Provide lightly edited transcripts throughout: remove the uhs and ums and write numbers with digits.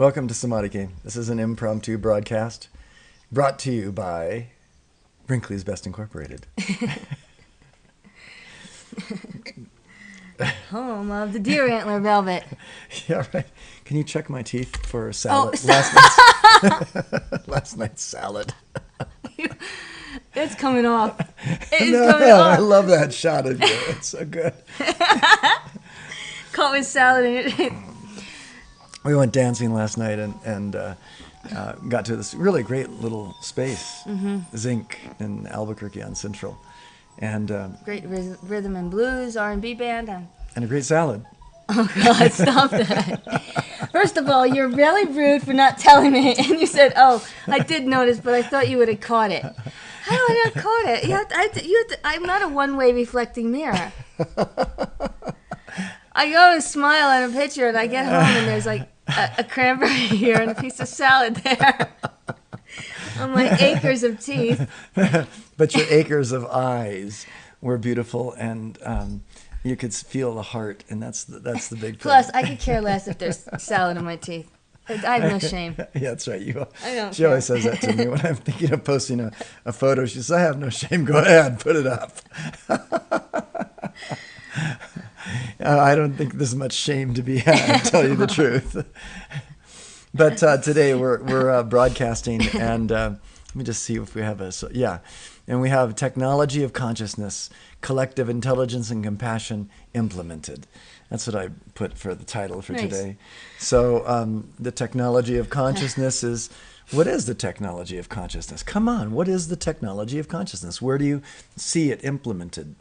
Welcome to Samadhi Game. This is an impromptu broadcast brought to you by Brinkley's Best Incorporated. Home of the deer antler velvet. Yeah, right. Can you check my teeth for salad? Oh. Last night's salad. It's coming off. It's No, coming I off. love that shot of you. It's so good. Caught with salad in it. We went dancing last night and got to this really great little space, Zinc in Albuquerque on Central, and Great rhythm and blues, R&B band. a great salad. Oh, God, stop that. First of all, you're really rude for not telling me. And you said, oh, I did notice, but I thought you would have caught it. How do I not caught it? I'm not a one-way reflecting mirror. I go and smile at a picture, and I get home, and there's like a cranberry here and a piece of salad there. On my acres of teeth. But your acres of eyes were beautiful, and you could feel the heart, and that's the big thing. Plus, I could care less if there's salad in my teeth. I have no shame. Yeah, that's right. I don't She always care. says that to me when I'm thinking of posting a photo. She says, "I have no shame. Go ahead, put it up." I don't think there's much shame to be had, to tell you the truth. But today we're broadcasting, and let me just see if we have and we have technology of consciousness, collective intelligence and compassion implemented. That's what I put for the title for Nice. today. So the technology of consciousness is, what is the technology of consciousness? Come on, what is the technology of consciousness? Where do you see it implemented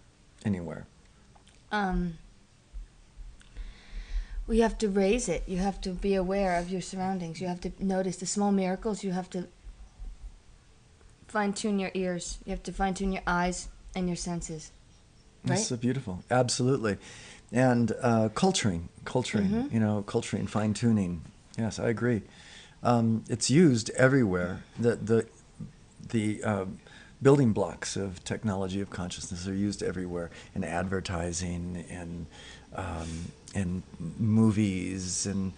anywhere? Well, you have to raise it. You have to be aware of your surroundings. You have to notice the small miracles. You have to fine-tune your ears. You have to fine-tune your eyes and your senses. Right? That's so beautiful. Absolutely. And culturing, culturing, fine-tuning. Yes, I agree. It's used everywhere. The building blocks of technology of consciousness are used everywhere, in advertising, in movies, and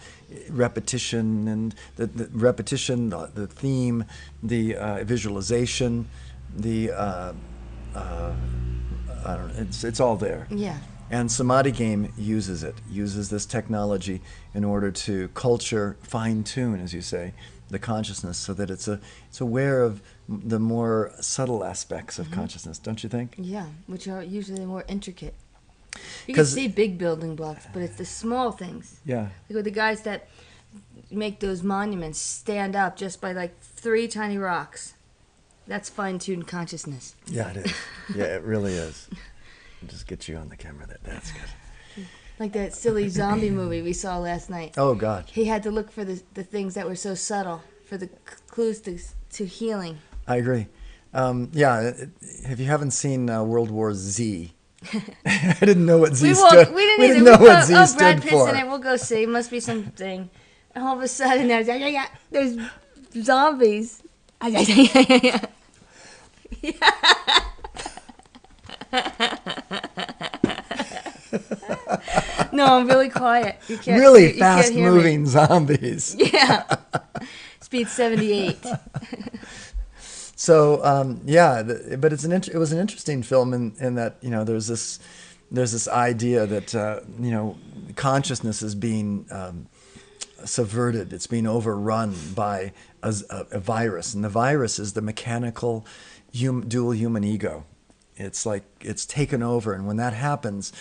repetition, and the repetition, the theme, the visualization, I don't know, it's all there. Yeah. And Samadhi Game uses this technology in order to culture, fine-tune, as you say, the consciousness, so that it's aware of the more subtle aspects of consciousness, don't you think? Yeah, which are usually the more intricate. You can 'Cause- see big building blocks, but it's the small things. Yeah. Like with the guys that make those monuments stand up just by like 3 tiny rocks. That's fine-tuned consciousness. Yeah, it is. Yeah, it really is. I'll just get you on the camera. That's good. Like that silly zombie movie we saw last night. Oh, God. He had to look for the things that were so subtle, for the clues to healing. I agree. If you haven't seen World War Z, I didn't know what Z stood. We didn't We either. didn't know We what thought, Z oh, stood Brad Pitt's for. in it. We'll go see. Must be something. And all of a sudden, there's zombies. No, I'm really quiet. You can't. Really you can't hear me. fast-moving zombies. Yeah. Speed 78. So but it was an interesting film in that there's this idea that consciousness is being subverted. It's being overrun by a virus, and the virus is the mechanical dual human ego. It's like it's taken over, and when that happens,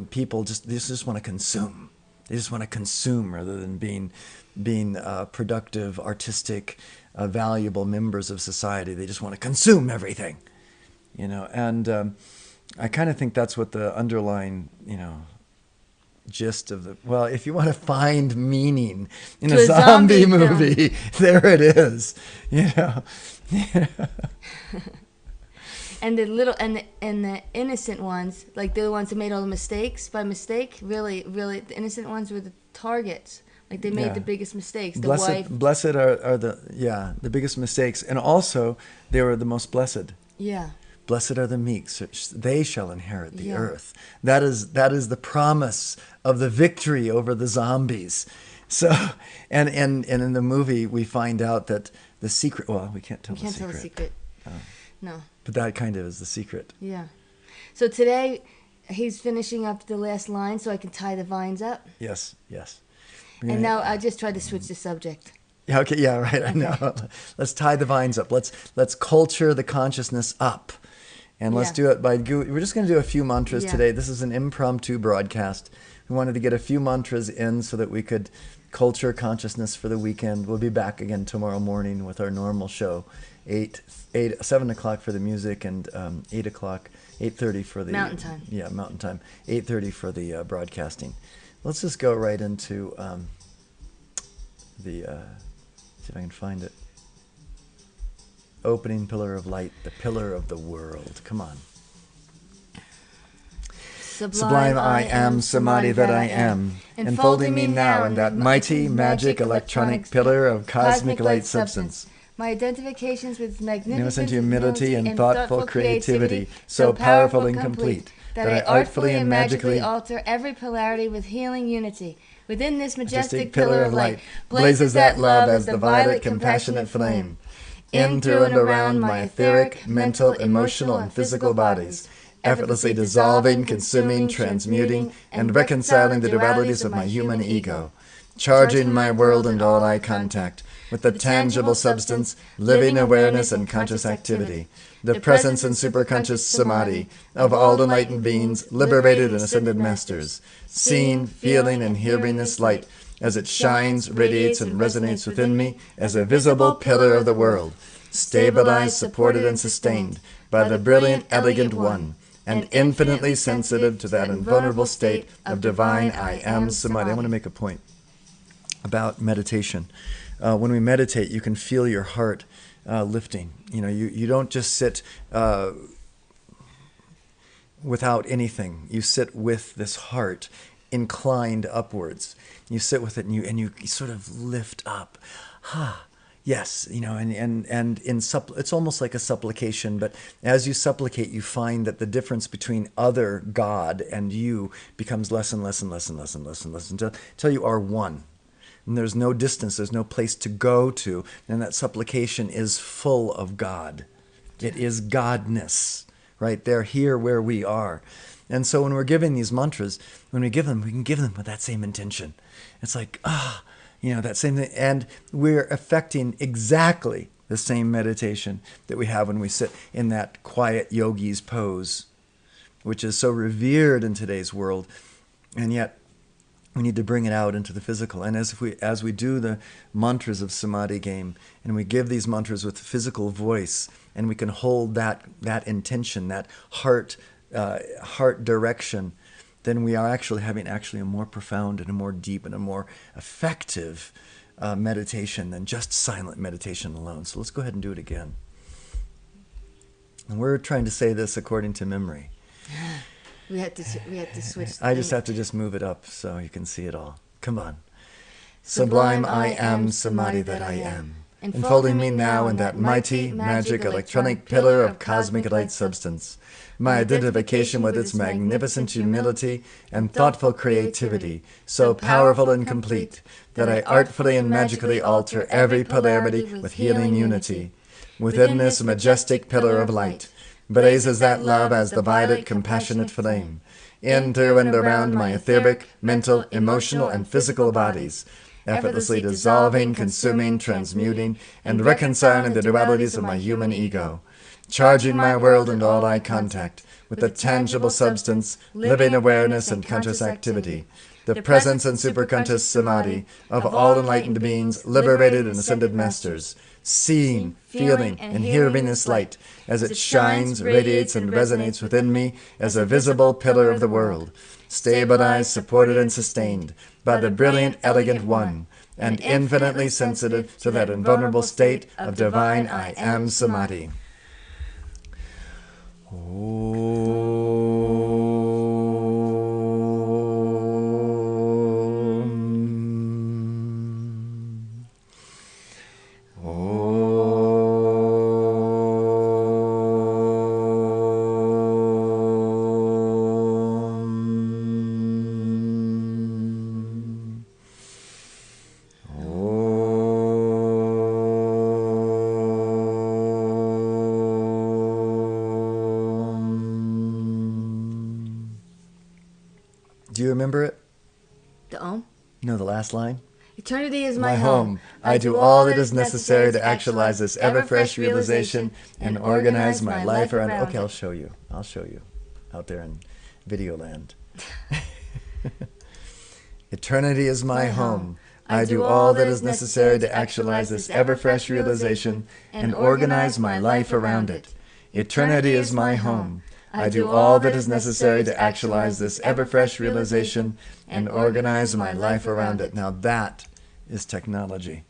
people just want to consume. They just want to consume rather than being productive, artistic, valuable members of society. They just want to consume everything, And I kind of think that's what the underlying, gist of if you want to find meaning in To a a zombie zombie film. movie, there it is. And the innocent ones, like the ones that made all the mistakes by mistake, really, the innocent ones were the targets. Like they made Yeah. the biggest mistakes. The wife. Blessed are the biggest mistakes, and also they were the most blessed. Yeah. Blessed are the meek, they shall inherit the Yeah. earth. That is the promise of the victory over the zombies. So, and in the movie, we find out that the secret. Well, we can't tell You can't the tell secret. the secret. Oh. No. But that kind of is the secret. Yeah. So today, he's finishing up the last line so I can tie the vines up. Yes, yes. And now I just tried to switch the subject. Yeah, okay, yeah, right. I know. Let's tie the vines up. Let's culture the consciousness up, and let's Yeah. do it by. We're just going to do a few mantras Yeah. today. This is an impromptu broadcast. We wanted to get a few mantras in so that we could culture consciousness for the weekend. We'll be back again tomorrow morning with our normal show, 7 o'clock for the music, and 8:30 for the Mountain time. Yeah, Mountain time. 8:30 for the broadcasting. Let's just go right into the. See if I can find it. Opening pillar of light, the pillar of the world. Come on. Sublime I am, Samadhi that I am, enfolding me now in that mighty, magic, electronic pillar of cosmic light substance. My identifications with magnificent Magnificent humility and thoughtful creativity, so powerful and complete, that I artfully and magically alter every polarity with healing unity. Within this majestic pillar of light blazes that love as the violet, compassionate flame. In, through, and around my etheric, mental, emotional, and physical bodies, effortlessly dissolving, consuming, transmuting, and reconciling the dualities of my human ego, charging my world and all I contact with the tangible substance, living awareness, and conscious activity, the presence and superconscious samadhi of all enlightened beings, liberated and ascended masters, seeing, feeling, and hearing this light as it shines, radiates, and resonates within me as a visible pillar of the world, stabilized, supported, and sustained by the brilliant, elegant one, and infinitely sensitive to that invulnerable state of divine I am Samadhi. I want to make a point about meditation. When we meditate, you can feel your heart lifting. You don't just sit without anything. You sit with this heart inclined upwards. You sit with it and you sort of lift up. Yes, it's almost like a supplication, but as you supplicate, you find that the difference between other God and you becomes less and less and less and less and less and less until you are one. And there's no distance, there's no place to go to, and that supplication is full of God. It is Godness, right there, here where we are. And so when we're giving these mantras, when we give them, we can give them with that same intention. It's like, that same thing. And we're affecting exactly the same meditation that we have when we sit in that quiet yogi's pose, which is so revered in today's world. And yet, we need to bring it out into the physical. And as we do the mantras of Samadhi game, and we give these mantras with physical voice, and we can hold that intention, that heart direction, then we are actually having a more profound and a more deep and a more effective meditation than just silent meditation alone. So let's go ahead and do it again. And we're trying to say this according to memory. We had to switch. I just have to move it up so you can see it all. Come on. Sublime I am, Samadhi that I am, enfolding me now in that mighty, magic, electronic pillar of cosmic light substance. My identification with its magnificent humility and thoughtful creativity, so powerful and complete, that I artfully and magically alter every polarity with healing unity. Within this majestic pillar of light blazes that love as the violet, compassionate flame. In, through, and around my etheric, mental, emotional, and physical bodies, effortlessly dissolving, consuming, transmuting, and reconciling the dualities of my human ego, charging my world and all I contact with the tangible substance, living awareness, and conscious activity, the presence and superconscious samadhi of all enlightened beings, liberated and ascended masters, seeing, feeling, and hearing this light as it shines, radiates, and resonates within me as a visible pillar of the world, stabilized, supported, and sustained by the brilliant, elegant one, and infinitely sensitive to that invulnerable state of divine I am Samadhi. remember it? The Om? No, the last line. Eternity is My home. I do all that is necessary to actualize this ever-fresh realization and organize my life around. Okay, I'll show you. I'll show you out there in video land. Eternity is my home. I do all that is necessary to actualize this ever-fresh realization and organize my life around it. Eternity is my home. I do all that is necessary to actualize this ever-fresh realization and organize my life around it. Now that is technology.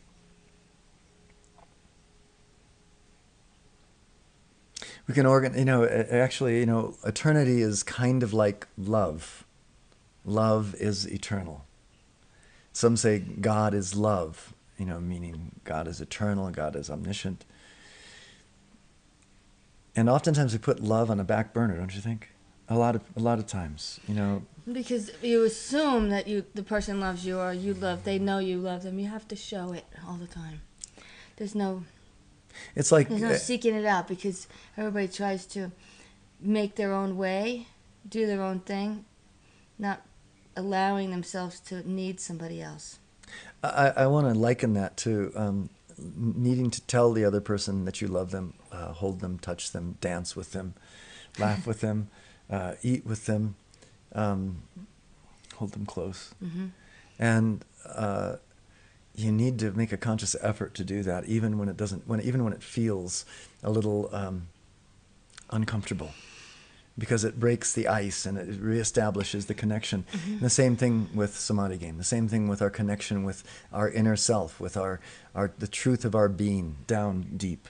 We can actually, eternity is kind of like love. Love is eternal. Some say God is love, meaning God is eternal, God is omniscient. And oftentimes we put love on a back burner, don't you think? A lot of times, Because you assume that the person loves you or they know you love them. You have to show it all the time. There's no seeking it out, because everybody tries to make their own way, do their own thing, not allowing themselves to need somebody else. I want to liken that to needing to tell the other person that you love them, hold them, touch them, dance with them, laugh with them, eat with them, hold them close. Mm-hmm. And you need to make a conscious effort to do that, even when it feels a little uncomfortable, because it breaks the ice and it reestablishes the connection. Mm-hmm. And the same thing with Samadhi game. The same thing with our connection with our inner self, with the truth of our being down deep.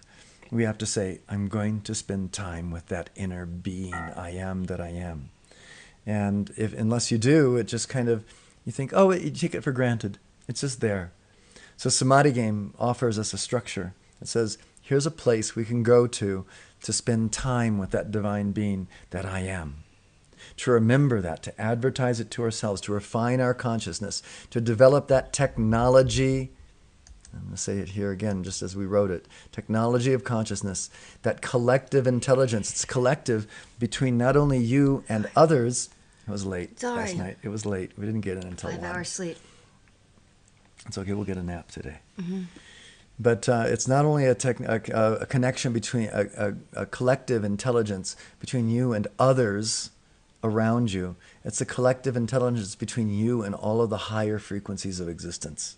We have to say, I'm going to spend time with that inner being I am that I am. And unless you do, it just kind of, you think, you take it for granted. It's just there. So Samadhi game offers us a structure. It says, here's a place we can go to spend time with that divine being that I am. To remember that, to advertise it to ourselves, to refine our consciousness, to develop that technology. I'm going to say it here again, just as we wrote it. Technology of consciousness, that collective intelligence. It's collective between not only you and others. It was late last night. It was late. We didn't get in until 5 hours sleep. It's okay. We'll get a nap today. Mm-hmm. But it's not only a connection between a collective intelligence between you and others around you. It's a collective intelligence between you and all of the higher frequencies of existence.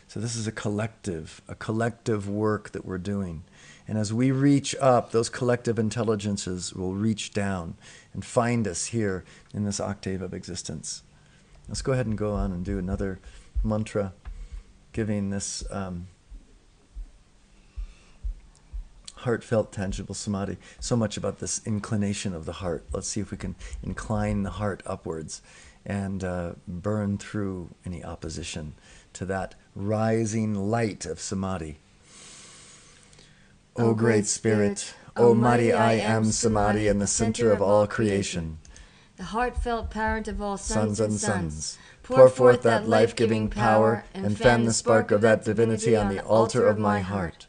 So this is a collective work that we're doing. And as we reach up, those collective intelligences will reach down and find us here in this octave of existence. Let's go ahead and go on and do another mantra, giving this heartfelt, tangible samadhi. So much about this inclination of the heart. Let's see if we can incline the heart upwards and burn through any opposition to that rising light of samadhi. O Great Spirit, O mighty I Am Samadhi in the center of all creation, the heartfelt parent of all sons and sons, pour forth that life-giving power and fan the spark of that divinity on the altar of my heart.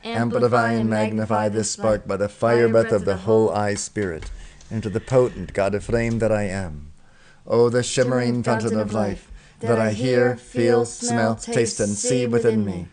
Amplify and magnify this spark by the fire breath of the whole I Spirit into the potent God of flame that I am. O the shimmering fountain of life that I hear, feel, smell, taste, and see within me.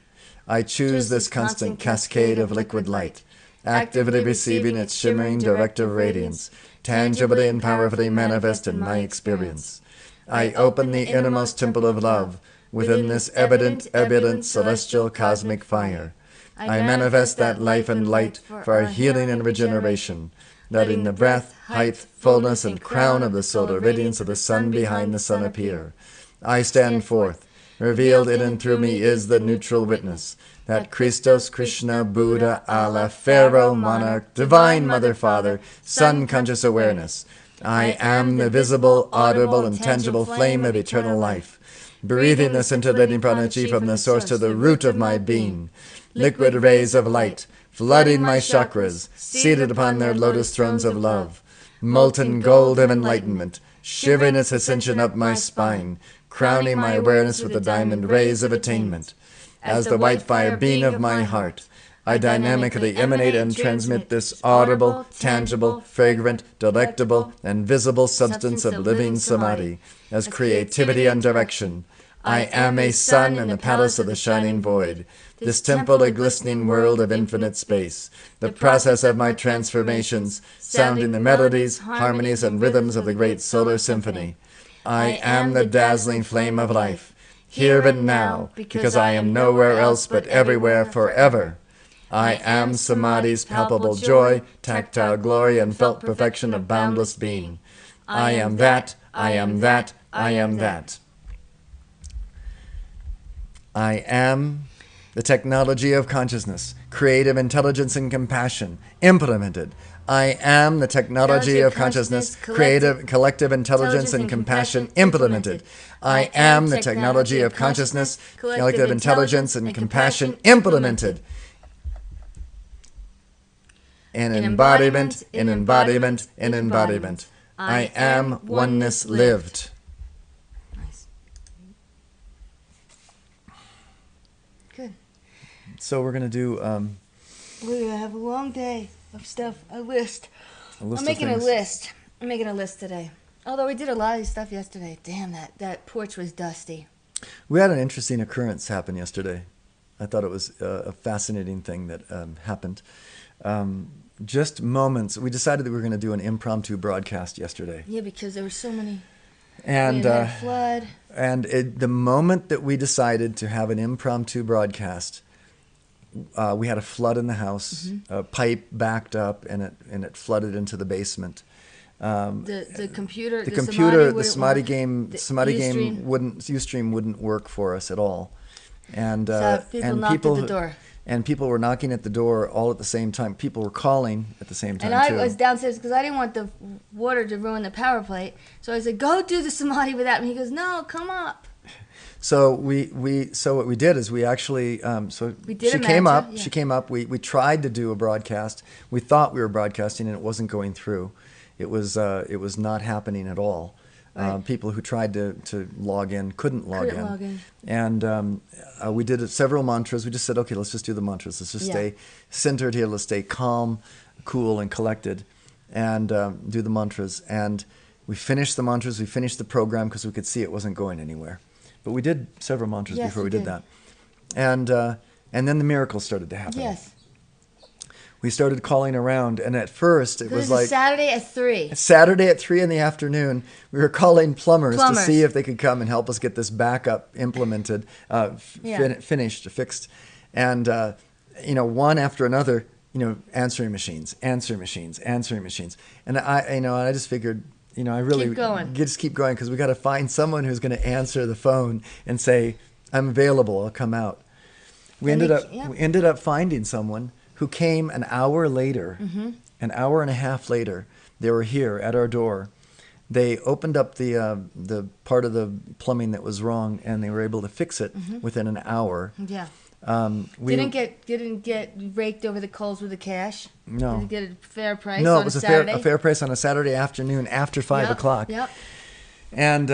I choose this constant cascade of liquid light, actively receiving its shimmering directive radiance, tangibly and powerfully manifest in my experience. I open the innermost temple of love within this evident, ebullient, celestial, cosmic fire. I manifest that life and light for our healing and regeneration, letting the breath, height, fullness, and crown of the solar radiance of the sun behind the sun appear. I stand forth. Revealed in and through me is the neutral witness, that Christos, Krishna, Buddha, Allah, Pharaoh, Monarch, Divine Mother, Father, Sun conscious awareness. I am the visible, audible, and tangible flame of eternal life, breathing the scintillating prana-chi from the source to the root of my being. Liquid rays of light, flooding my chakras, seated upon their lotus thrones of love. Molten gold of enlightenment, shivering its ascension up my spine, crowning my awareness with the diamond rays of attainment. As the white fire beam of my heart, I dynamically emanate and transmit this audible, tangible, fragrant, delectable, and visible substance of living samadhi as creativity and direction. I am a sun in the palace of the shining void, this temple a glistening world of infinite space, the process of my transformations, sounding the melodies, harmonies, and rhythms of the great solar symphony. I am the dazzling flame of life, here and now, because I am nowhere else but everywhere forever. I am Samadhi's palpable joy, tactile glory, and felt perfection of boundless being. I am that, I am that, I am that. I am the technology of consciousness, creative intelligence and compassion, implemented. I am the technology of consciousness, creative, collective intelligence and compassion, implemented. I am the technology of consciousness, collective intelligence and compassion, implemented. In embodiment, in embodiment, in embodiment. I am oneness lived. Good. So we're going to do... We're going to have a long day of stuff, a list. I'm making a list. I'm making a list today. Although we did a lot of stuff yesterday. Damn, that porch was dusty. We had an interesting occurrence happen yesterday. I thought it was a fascinating thing that happened. Just moments. We decided that we were going to do an impromptu broadcast yesterday. Yeah, because there were so many. And we had a flood. And the moment that we decided to have an impromptu broadcast, we had a flood in the house. Mm-hmm. A pipe backed up, and it flooded into the basement. The computer, the Samadhi game Ustream wouldn't work for us at all, and so people knocked at the door. And people were knocking at the door all at the same time. People were calling at the same time, and I too. was downstairs because I didn't want the water to ruin the power plate. So I said, "Go do the Samadhi without me." He goes, "No, come up." So what we did is we actually she came up. Yeah. She came up. We tried to do a broadcast. We thought we were broadcasting, and it wasn't going through. It was not happening at all. Right. People who tried to log in couldn't log in. And we did several mantras. We just said, okay, let's just do the mantras. Let's just stay centered here. Let's stay calm, cool, and collected, and do the mantras. And we finished the mantras. We finished the program because we could see it wasn't going anywhere. But we did several mantras before we did that. And then the miracles started to happen. Yes. We started calling around, and at first it was like Saturday at 3. Saturday at 3 in the afternoon, we were calling plumbers to see if they could come and help us get this backup implemented, finished, fixed, and one after another, answering machines, and I just figured, I really just keep going because we got to find someone who's going to answer the phone and say, "I'm available, I'll come out." We ended up finding someone who came an hour later, an hour and a half later. They were here at our door. They opened up the part of the plumbing that was wrong, and they were able to fix it within an hour. Yeah. Didn't get raked over the coals with the cash. No. Didn't get a fair price. No, on it was a fair price on a Saturday afternoon after 5 o'clock. Yep. And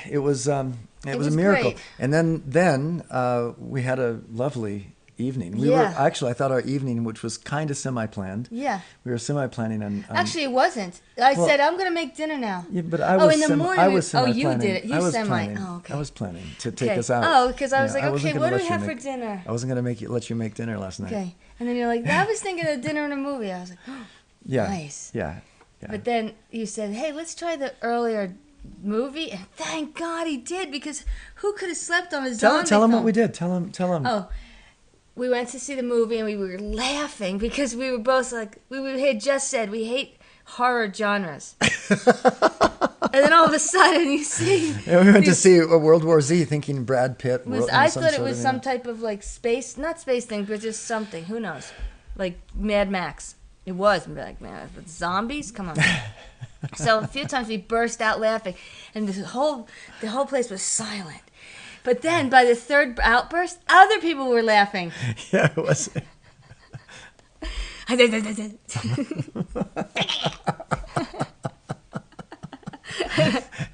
it was a miracle. Great. And then we had a lovely evening. I thought our evening, which was kind of semi-planned. Yeah. We were semi-planning on Actually, it wasn't. I said, I'm going to make dinner now. Yeah, but I was in the morning. I was semi-planning. You did it. You semi. Oh, okay. I was planning to take okay. us out. Oh, because I was like, okay, what do we have for dinner? I wasn't going to let you make dinner last night. Okay. And then you're like, I was thinking of dinner and a movie. I was like, oh, yeah. Nice. Yeah. But then you said, hey, let's try the earlier movie. And thank God he did, because who could have slept on a zombie Tell him film? what we did. Tell him. Oh. We went to see the movie and we were laughing because we were both like, we had just said we hate horror genres. And then all of a sudden you see... And we went to see World War Z thinking Brad Pitt. I thought it was some type of like space, not space thing, but just something. Who knows? Like Mad Max. It was like, man, but zombies? Come on. So a few times we burst out laughing and the whole place was silent. But then, by the third outburst, other people were laughing. Yeah, it was. It's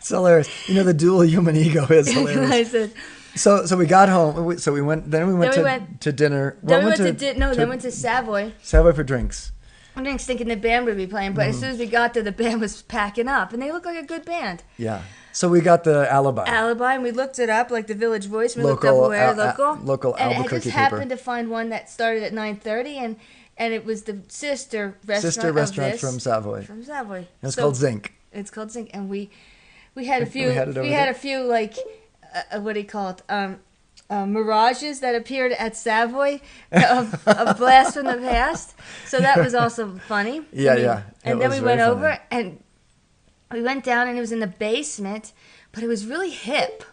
hilarious. The dual human ego is hilarious. And I said, So we got home. So we went. Then we went to dinner. Then we went to Savoy. Savoy for drinks. I was thinking the band would be playing, but as soon as we got there, the band was packing up, and they looked like a good band. Yeah. So we got the Alibi. And we looked it up, like the Village Voice. We Local, looked up where local and Albuquerque I just paper. happened to find one that started at 9:30, and it was the sister restaurant from Savoy. From Savoy. And it's called Zinc. It's called Zinc, and we had a few. We had a few like what do you call it? Mirages that appeared at Savoy of Blast from the Past. So that was also funny. Yeah. And then we went over and we went down, and it was in the basement, but it was really hip.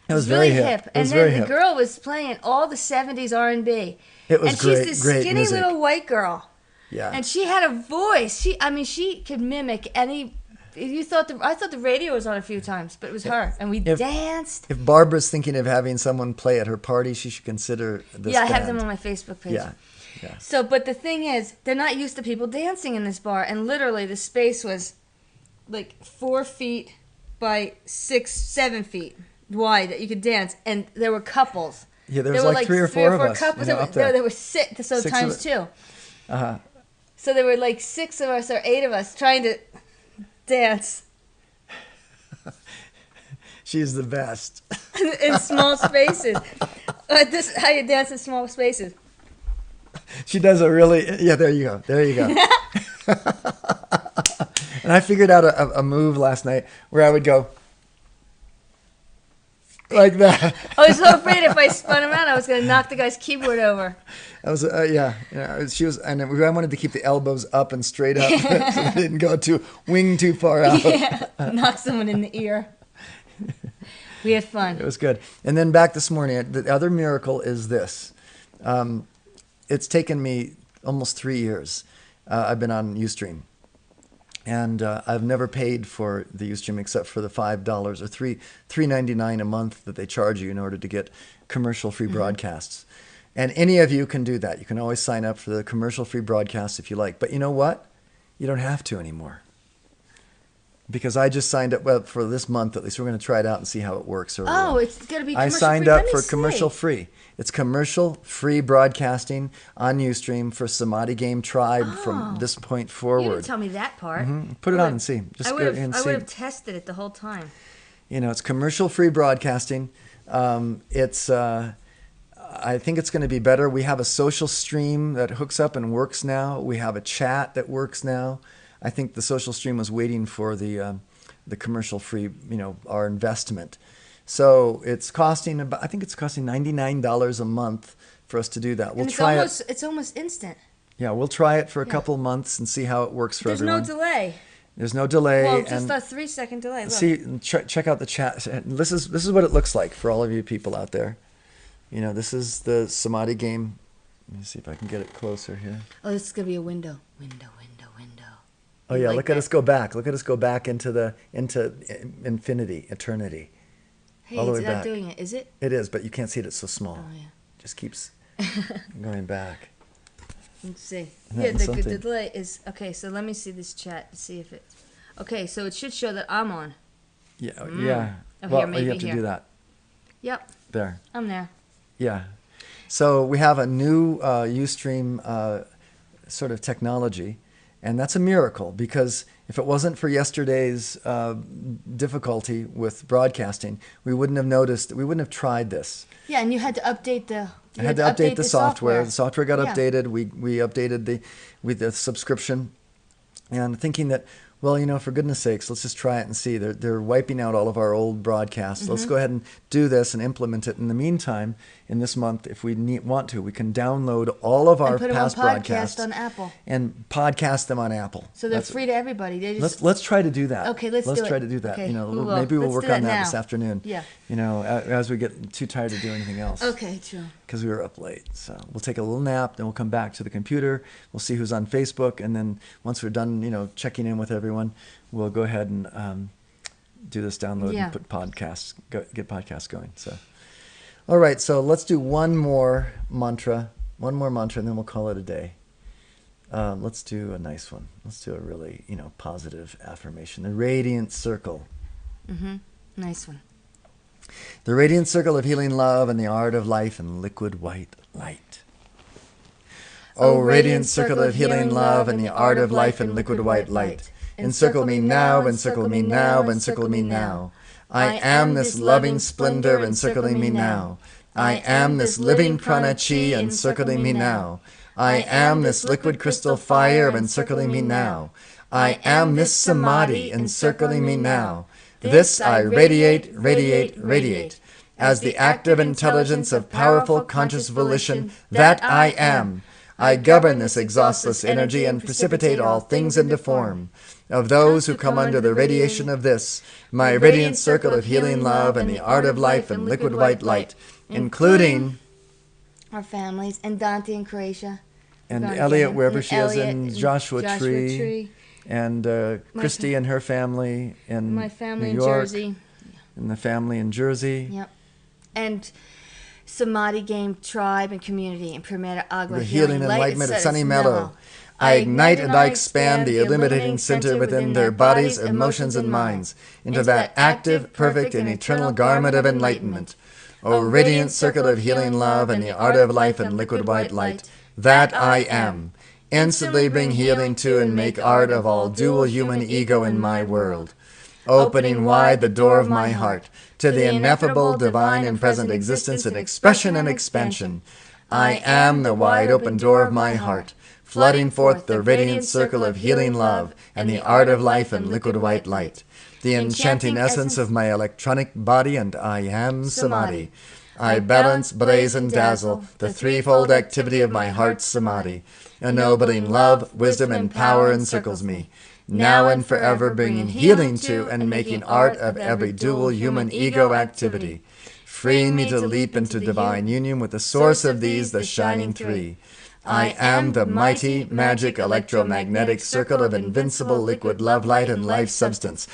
It was very hip. And then the girl was playing all the 70s R&B. It was and great. she's this great skinny music. little white girl. Yeah. And she had a voice. She could mimic any. I thought the radio was on a few times, but it was her, and we danced. If Barbara's thinking of having someone play at her party, she should consider this. Yeah, I have them on my Facebook page. Yeah. So, but the thing is, they're not used to people dancing in this bar, and literally the space was like 4 feet by 7 feet wide that you could dance, and there were couples. Yeah, there was like three or four of us. Couples. Up there. There were six, so Six times two. Uh-huh. So there were like 6 of us or 8 of us trying to dance. She's the best. In small spaces. This how you dance in small spaces. She does a really... Yeah, there you go. And I figured out a move last night where I would go like that. I was so afraid if I spun around, I was going to knock the guy's keyboard over. I was, she was, and I wanted to keep the elbows up and straight up so they didn't go wing too far out. Yeah, knock someone in the ear. We had fun. It was good. And then back this morning, the other miracle is this. It's taken me almost 3 years. I've been on Ustream. And I've never paid for the Ustream except for the $5 or $3.99 a month that they charge you in order to get commercial-free broadcasts. And any of you can do that. You can always sign up for the commercial-free broadcasts if you like. But you know what? You don't have to anymore. Because I just signed up for this month at least. We're going to try it out and see how it works. It's going to be commercial-free. I signed up for commercial-free. It's commercial-free broadcasting on Ustream for Samadhi Game Tribe from this point forward. You didn't tell me that part. Put it on and see. I would have tested it the whole time. It's commercial-free broadcasting. I think it's going to be better. We have a social stream that hooks up and works now. We have a chat that works now. I think the social stream was waiting for the commercial-free, our investment. So it's costing I think it's costing $99 a month for us to do that. We'll try it. It's almost instant. Yeah, we'll try it for a couple of months and see how it works for everyone. There's no delay. There's no delay. Well, just a 3-second delay. Look. See, check out the chat. This is what it looks like for all of you people out there. This is the Samadhi Game. Let me see if I can get it closer here. Oh, this is gonna be a window. Oh yeah, look at us go back. Look at us go back into infinity, eternity. Hey, all the way it's not back. doing it, is it? It is, but you can't see it. It's so small. Oh yeah. Just keeps going back. Let's see. Yeah, the delay is okay. So let me see this chat to see if it's okay. So it should show that I'm on. Yeah, yeah. Oh, Well, here, maybe you have to here. do that. Yep, There. I'm there. Yeah. So we have a new Ustream sort of technology, and that's a miracle because if it wasn't for yesterday's difficulty with broadcasting, we wouldn't have noticed. We wouldn't have tried this. Yeah, and you had to update the. I had to update the software. The software got Yeah. updated. We updated the subscription, and thinking that, well, for goodness sakes, let's just try it and see. They're wiping out all of our old broadcasts. Let's go ahead and do this and implement it. In the meantime, in this month, if we want to, we can download all of our and put past them on broadcasts podcast on Apple. and podcast them on Apple. So they're free to everybody. They just Let's try to do that. Okay, let's do try it. to do that. Okay, we will. Maybe we'll Let's work do that on that now. this afternoon. Yeah. As we get too tired to do anything else. Okay, true. Because we were up late. So we'll take a little nap, then we'll come back to the computer. We'll see who's on Facebook, and then once we're done, checking in with everyone, we'll go ahead and do this download and put get podcasts going. So, all right. So let's do one more mantra, and then we'll call it a day. Let's do a nice one. Let's do a really, positive affirmation. The radiant circle. Nice one. The radiant circle of healing love and the art of life in liquid white light. O radiant circle of healing love and the art of life in liquid white light, encircle me now, encircle me now, encircle me now. I am this loving splendor encircling me now. I am this living prana chi encircling me now. I am this liquid crystal fire encircling me now. I am this samadhi encircling me now. This I radiate, radiate, radiate. As the active intelligence of powerful conscious volition, that I am. I govern this exhaustless energy and precipitate all things into form. Of those who come under the radiation of this, my radiant circle of healing love and the art of life in liquid white light, including our families and Dante in Croatia. And Elliot, wherever she is, in Joshua Tree. And Christy and her family in my family New York, in Jersey. And the family in Jersey. Yep. And Samadhi Game Tribe and Community in Primera Agua. The healing enlightenment of Sunny Mellow. I ignite and I expand the illuminating center within their bodies, emotions, and minds into that active, perfect, and eternal garment of enlightenment. O radiant circle of healing love and the art of life in liquid white light, that I am. Instantly bring healing to and make art of all dual human ego in my world. Opening wide the door of my heart to the ineffable, divine, and present existence in expression and expansion. I am the wide open door of my heart, flooding forth the radiant circle of healing love and the art of life in liquid white light. The enchanting essence of my electronic body, and I am Samadhi. I balance, blaze, and dazzle the threefold activity of my heart's Samadhi. Ennobling love, wisdom, and power encircles me, now and forever bringing healing to and making art of every dual human ego activity, freeing me to leap into divine union with the source of these, the shining three. I am the mighty, magic, electromagnetic circle of invincible liquid love, light, and life substance,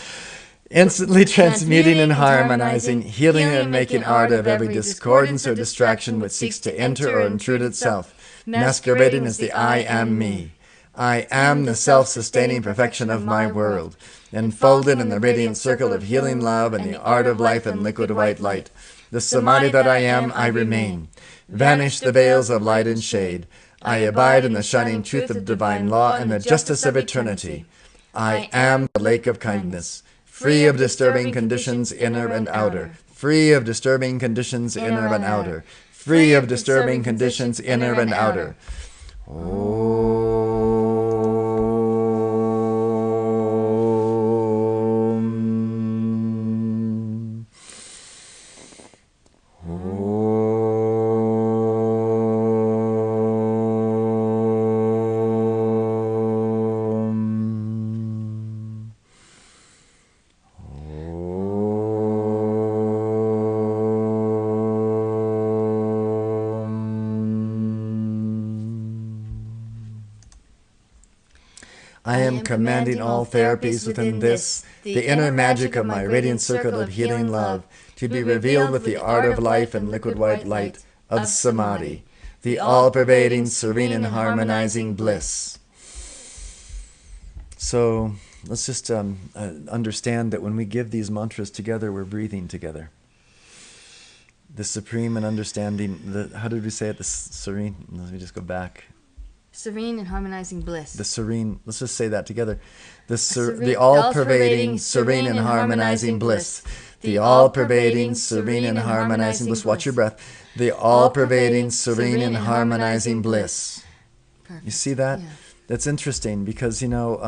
instantly transmuting and harmonizing, healing and making art of every discordance or distraction which seeks to enter or intrude itself, masquerading as the I am me. I am the self-sustaining perfection of my world, enfolded in the radiant circle of healing love and the art of life in liquid white light. The Samadhi that I am, I remain. Vanish the veils of light and shade. I abide in the shining truth of divine law and the justice of eternity. I am the lake of kindness, free of disturbing conditions inner and outer, free of disturbing conditions inner and outer, free of disturbing conditions inner and outer. I am commanding all therapies within this, the inner magic of my radiant circle of healing love, to be revealed with the art of life and liquid white light of Samadhi, the all-pervading, serene, and harmonizing bliss. So let's just understand that when we give these mantras together, we're breathing together. The supreme and understanding, how did we say it? The serene, let me just go back. Serene and harmonizing bliss. The serene, let's just say that together. The all-pervading, serene and harmonizing bliss. The all-pervading, serene and harmonizing bliss. Watch your breath. The all-pervading, serene and harmonizing bliss. Perfect. You see that? Yeah. That's interesting because, you know,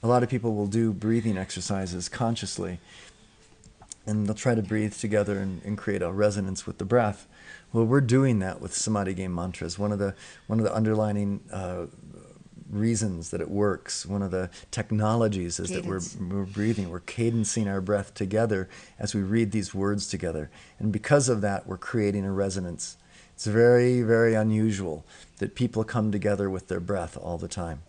a lot of people will do breathing exercises consciously. And they'll try to breathe together and create a resonance with the breath. Well, we're doing that with Samadhi Game mantras. One of the underlining reasons that it works, one of the technologies is Cadence. that we're breathing, we're cadencing our breath together as we read these words together. And because of that, we're creating a resonance. It's very, very unusual that people come together with their breath all the time,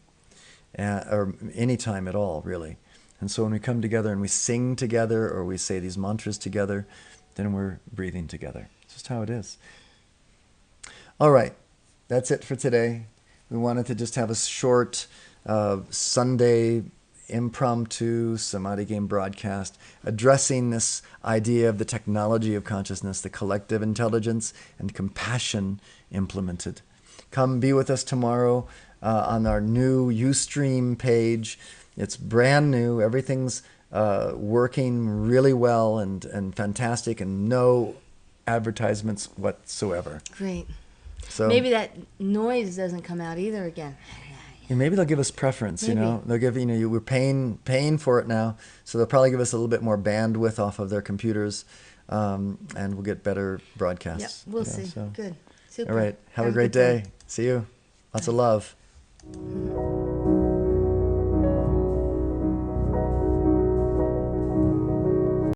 or any time at all, really. And so when we come together and we sing together or we say these mantras together, then we're breathing together. It's just how it is. All right, that's it for today. We wanted to just have a short Sunday impromptu Samadhi Game broadcast addressing this idea of the technology of consciousness, the collective intelligence and compassion implemented. Come be with us tomorrow on our new Ustream page. It's brand new. Everything's working really well and fantastic, and no advertisements whatsoever. Great. So Maybe that noise doesn't come out either again. and maybe they'll give us preference. Maybe. You know, they'll give we're paying for it now, so they'll probably give us a little bit more bandwidth off of their computers, and we'll get better Yep, broadcasts. we'll you know, see. so. Good. Super. All right. Have a great good day. See you. Lots of love.